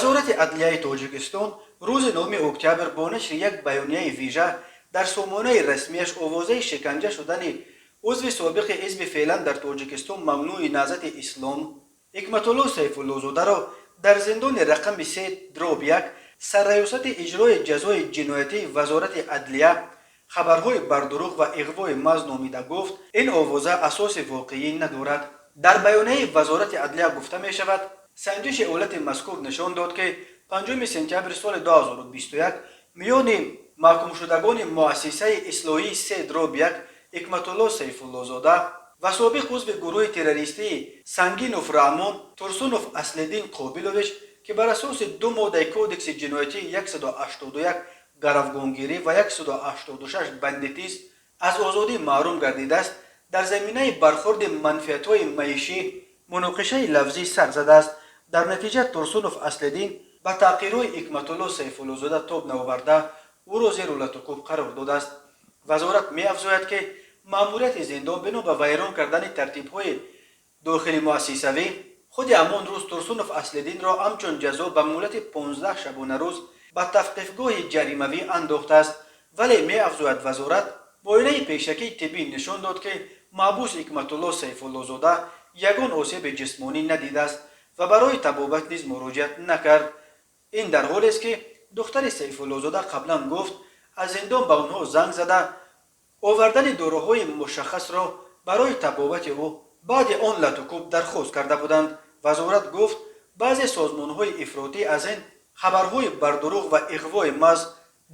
وزارت عدلیه تاجیکستان روز 9 اکتبر با نشر یک بیانیه ویژه در سامانه رسمیش آوازه شکنجه شدن عضو سابق حزب فعلا در تاجیکستان ممنوع نهضت اسلام حکمت الله سیف الله زاده را در زندان رقم 3-1 سرریاست اجرای جزای جنایتی وزارت عدلیه خبرهای بردروغ و اغوای محض نامیده گفت این آوازه اساس واقعی ندارد. در بیانیه وزارت عدلیه گفته می شود سنجش حالت مذکور نشان داد که 5 سپتامبر سال 2021 میان محکوم شدگان مؤسسه اصلاحی 3-1 حکمت الله سیف الله زاده و سابق عضو گروه تروریستی سنگینوف رحمان ترسونوف اصلدین قابلویچ که بر اساس 2 ماده کودکس جنایتی 181 گروگانگیری و 186 بندیتیز از آزادی محروم گردیده است. در زمینه برخورد منفعت‌های معیشی مناقشه لفظی سر زده است. در نتیجه ترسونوف اصلدین به تحقیرهای حکمت الله سیف الله زاده تاب نآورده او را زیر العقوبت قرار داده است. وزارت می‌افزاید که ماموریت زندان بنا به ویران کردن ترتیب‌های داخلی مؤسسوی خود همان روز ترسونوف اصلدین را همچون جزا به مهلت 15 شبانه روز به توقیفگاه جریمه‌ای انداخته است. ولی می‌افزاید وزارت معاینه پیشکی طبی نشان داد که محبوس حکمت الله سیف الله زاده یگان آسیب جسمانی ندیده است و برای طبابت نیز مراجعت نکرد. این در حالی است که دختر سیف الله زاده قبلا گفت از زندان به آنها زنگ زده آوردن داروهای مشخص را برای طبابت او بعد آن لطوکوب درخواست کرده بودند. وزارت گفت بعضی سازمان‌های افراطی از این خبرهای بردروغ و اغوای محض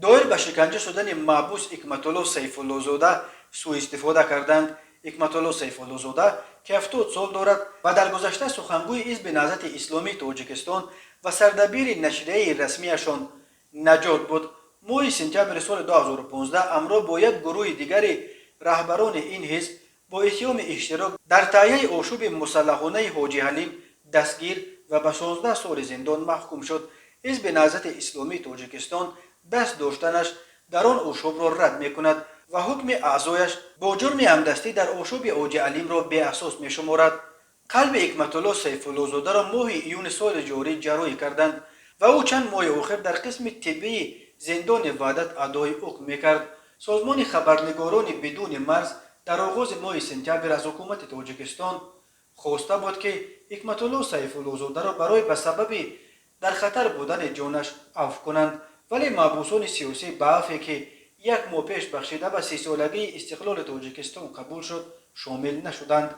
دایر به شکنجه شدن محبوس حکمت الله سیف الله زاده سوء استفاده کردند. حکمت الله سیف الله زاده که 70 سال دارد و در گذشته سخنگوی حزب نهضت اسلامی تاجیکستان و سردبیر نشریه رسمیشان نجات بود. ماه سپتامبر سال 2015 همراه با یک گروه دیگر رهبران این حزب با اتهام اشتراک در تهیه آشوب مسلحانه حاجی حلیم دستگیر و به 16 سال زندان محکوم شد. حزب نهضت اسلامی تاجیکستان دست داشتنش در آن آشوب را رد می‌کند و حکم اعضایش با جرم همدستی در آشوب حاجی حلیم را بی اساس می‌شمارد. قلب حکمت الله سیف الله زاده را ماه ایون سال جاری جراحی کردند و او چند ماه آخر در قسم طبی زندان وحدت ادای حکم می‌کرد. سازمان خبرنگاران بدون مرز در آغاز ماه سپتامبر از حکومت تاجیکستان خواسته بود که حکمت الله سیف الله زاده را برای به سبب در خطر بودن جانش عفو کنند، ولی محبوسان سیاسی به عفوی که 1 ماه پیش بخشیده به 30 سالگی استقلال تاجیکستان قبول شد شامل نشدند.